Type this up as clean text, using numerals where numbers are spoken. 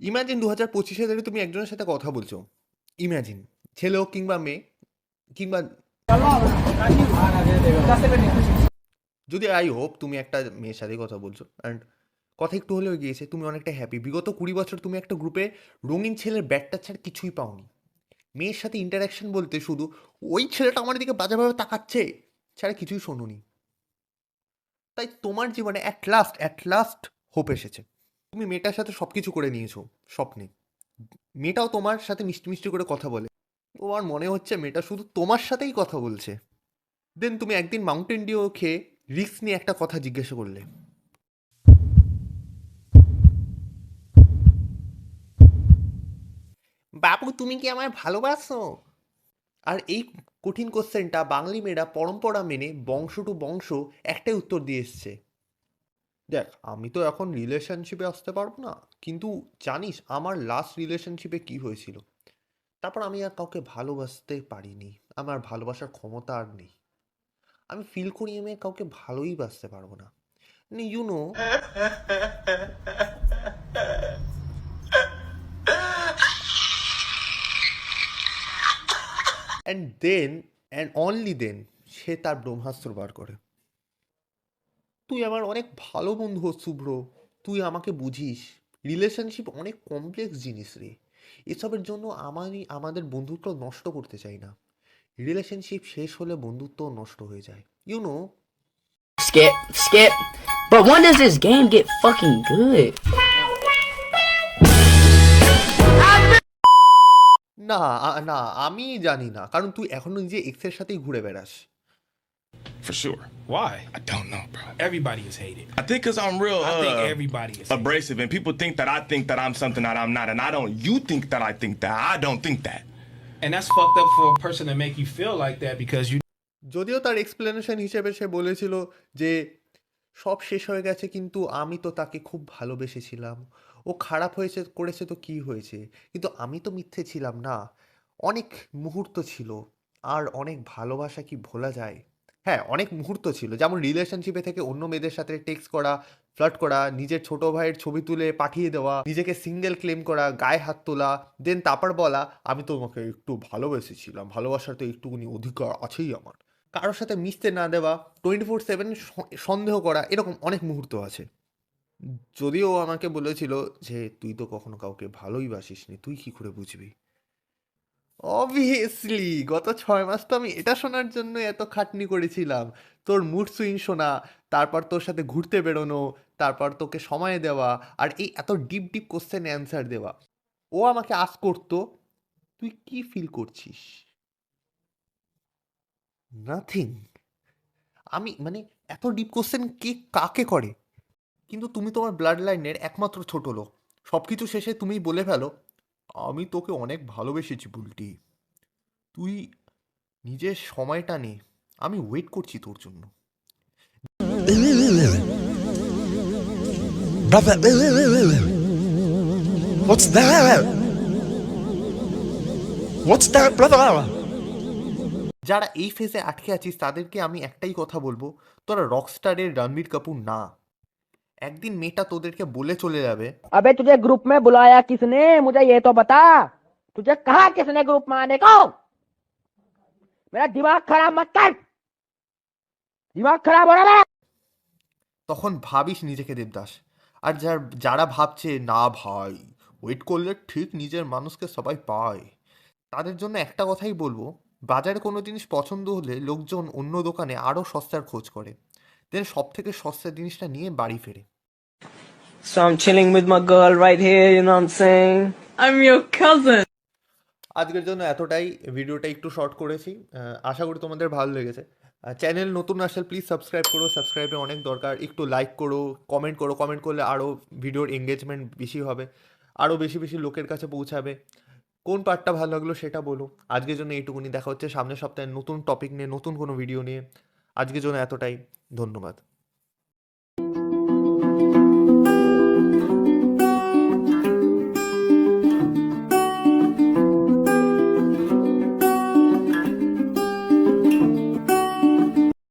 Imagine 2025-এ ধরে তুমি একজনের সাথে কথা বলছো। ইমাজিন ছেলে হোক কিংবা মেয়ে, কিংবা যদি আই হোপ তুমি একটা মেয়ের সাথে কথা বলছো অ্যান্ড কথা একটু হলেও গিয়েছে, তুমি অনেকটা হ্যাপি। বিগত 20 বছর তুমি একটা গ্রুপে রঙিন ছেলের ব্যাটটা ছাড়া কিছুই পাওনি। মেয়ের সাথে ইন্টারাকশন বলতে শুধু ওই ছেলেটা আমার দিকে বাজেভাবে তাকাচ্ছে ছাড়া কিছুই শোনোনি। তাই তোমার জীবনে অ্যাট লাস্ট হোপ এসেছে। তুমি মেয়েটার সাথে সব কিছু করে নিয়েছো স্বপ্নে। মেয়েটাও তোমার সাথে মিষ্টি মিষ্টি করে কথা বলে। তোমার মনে হচ্ছে মেয়েটা শুধু তোমার সাথেই কথা বলছে। দেন তুমি একদিন মাউন্টেন ডিউ খেয়ে রিস্ক নিয়ে একটা কথা জিজ্ঞাসা করলে, বাবু তুমি কি আমায় ভালোবাসো? আর এই কঠিন কোশ্চেনটা বাঙালি মেয়েরা পরম্পরা মেনে বংশ টু বংশ একটাই উত্তর দিয়ে এসছে, দেখ আমি তো এখন রিলেশনশিপে আসতে পারবো না, কিন্তু জানিস আমার লাস্ট রিলেশনশিপে কি হয়েছিল? তারপর আমি আর কাউকে ভালোবাসতে পারিনি। আমার ভালোবাসার ক্ষমতা আর নেই। আমি ফিল করি আমি আর কাউকে ভালোই বাসতে পারবো না। You know. And then, and only then, সে তার ব্রহ্মাস্ত্র বার করে। তুই আমার অনেক ভালো বন্ধু শুভ্র, তুই আমাকে বুঝিস। রিলেশনশিপ অনেক কমপ্লেক্স জিনিস রে। এসবের জন্য আমাদের বন্ধুত্ব নষ্ট করতে চাই না। রিলেশনশিপ শেষ হলে বন্ধুত্ব নষ্ট হয়ে যায়, YONO. Skip. But when does this game get fucking good? না না, আমি জানি না, কারণ তুই এখনো নিজে এক্সের সাথেই ঘুরে বেড়াস। For sure. Why? I don't know, bro. Everybody is hated. I think because I'm real I think everybody is hated. abrasive, and people think that I think that I'm something that I'm not, and I don't. You think that I think that. I don't think that. And that's fucked up for a person to make you feel like that because you যদিও তার explanation হিসেবে সে বলেছিল যে সব শেষ হয়ে গেছে, কিন্তু আমি তো তাকে খুব ভালোবেসেছিলাম। ও খারাপ হয়েছে করেছে তো কি হয়েছে, কিন্তু আমি তো মিথ্যে ছিলাম না। অনেক মুহূর্ত ছিল, আর অনেক ভালোবাসা কি ভোলা যায়? হ্যাঁ, অনেক মুহূর্ত ছিল, যেমন রিলেশনশিপে থেকে অন্য মেয়েদের সাথে টেক্সট করা, ফ্লার্ট করা, নিজের ছোট ভাইয়ের ছবি তুলে পাঠিয়ে দেওয়া, নিজেকে সিঙ্গেল ক্লেম করা, গায়ে হাত তোলা, দেন তারপর বলা আমি তোমাকে একটু ভালোবেসেছিলাম, ভালোবাসার তো একটুখানি অধিকার আছেই আমার। কারোর সাথে মিশতে না দেওয়া, 24/7 সন্দেহ করা, এরকম অনেক মুহূর্ত আছে। যদিও ও আমাকে বলেছিল যে তুই তো কখনো কাউকে ভালোই বাসিসনি, তুই কি করে বুঝবি? অবভিয়াসলি গত 6 মাস তো আমি এটা শোনার জন্য এত খাটনি করেছিলাম। তোর মুড সুইং শোনা, তারপর তোর সাথে ঘুরতে বেরোনো, তারপর তোকে সময় দেওয়া, আর এই এত ডিপ ডিপ কোশ্চেন অ্যান্সার দেওয়া। ও আমাকে আস্ক করতো তুই কি ফিল করছিস? নাথিং। আমি মানে এত ডিপ কোশ্চেন কে কাকে করে? কিন্তু তুমি তোমার ব্লাড লাইনের একমাত্র ছোট লোক, সব কিছু শেষে তুমি বলে ফেলো আমি তোকে অনেক ভালোবেসেছি বুলটি, তুই নিজের সময়টা নে, আমি ওয়েট করছি তোর জন্য। Brother, what's that? What's that, brother? যারা এই ফেজে আটকে আছিস তাদেরকে আমি একটাই কথা বলবো, তোরা রকস্টারের রণবীর কাপুর না। একদিন মেয়েটা তোদেরকে বলে চলে যাবে, अबे तुझे ग्रुप में बुलाया किसने, मुझे ये तो बता। तुझे कहा किसने ग्रुप में आने को? मेरा दिमाग खराब मत कर, दिमाग खराब हो रहा है। তখন ভাবিস নিজেকে দেবদাস। আর যারা ভাবছে না ভাই ওয়েট করলে ঠিক নিজের মানুষকে সবাই পায়, তাদের জন্য একটা কথাই বলবো, বাজারে কোনো জিনিস পছন্দ হলে লোকজন অন্য দোকানে আরও সস্তার খোঁজ করে, দেন সব থেকে সস্তা জিনিসটা নিয়ে বাড়ি ফেরে। So I'm chilling with my girl right here, you know what I'm saying? I'm your cousin. আজকের জন্য এতটাই, ভিডিওটা একটু শর্ট করেছি, আশা করি তোমাদের ভালো লেগেছে। চ্যানেল নতুন আসলে প্লিজ সাবস্ক্রাইব করো, সাবস্ক্রাইবের অনেক দরকার। একটু লাইক করো, কমেন্ট করো, কমেন্ট করলে আরও ভিডিওর এঙ্গেজমেন্ট বেশি হবে, আরও বেশি বেশি লোকের কাছে পৌঁছাবে। কোন পার্টটা ভালো লাগলো সেটা বলো। আজকের জন্য এইটুকুনি, দেখা হচ্ছে সামনের সপ্তাহে নতুন টপিক নিয়ে, নতুন কোনো ভিডিও নিয়ে। আজকের জন্য এতটাই, ধন্যবাদ।